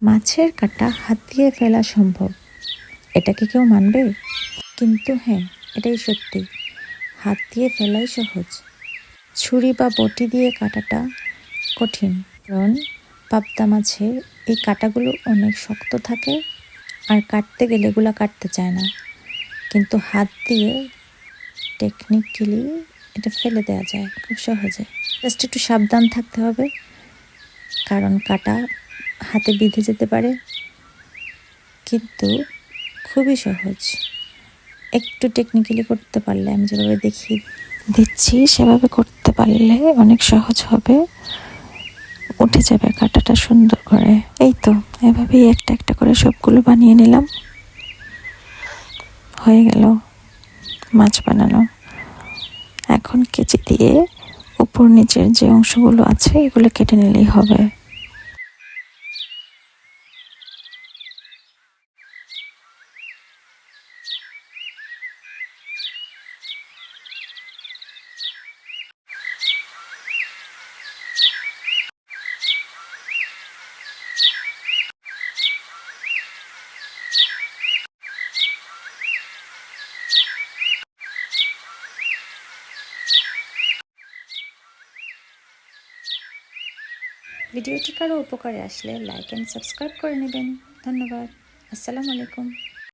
মাছের কাঁটা হাত দিয়ে ফেলা সম্ভব, এটা কি কেউ মানবে? কিন্তু হ্যাঁ, এটাই সত্যি। হাত দিয়ে ফেলাই সহজ, ছুরি বা বটি দিয়ে কাটাটা কঠিন। কারণ পাবদা মাছের এই কাঁটাগুলো অনেক শক্ত থাকে, আর কাটতে গেলে এগুলো কাটতে চায় না। কিন্তু হাত দিয়ে টেকনিক্যালি এটা ফেলে দেওয়া যায় খুব সহজে। জাস্ট একটু সাবধান থাকতে হবে, কারণ কাঁটা হাতে বিঁধে যেতে পারে। কিন্তু খুবই সহজ, একটু টেকনিক্যালি করতে পারলে, আমি যেভাবে দেখিয়ে দিচ্ছি সেভাবে করতে পারলে অনেক সহজ হবে, উঠে যাবে কাঁটাটা সুন্দর করে। এই তো এভাবেই একটা একটা করে সবগুলো বানিয়ে নিলাম, হয়ে গেল মাছ বানানো। এখন কেচি দিয়ে উপর নিচের যে অংশগুলো আছে এগুলো কেটে নিলেই হবে। ভিডিওটি কারো উপকারে আসলে লাইক অ্যান্ড সাবস্ক্রাইব করে নেবেন। ধন্যবাদ। আসসালামু আলাইকুম।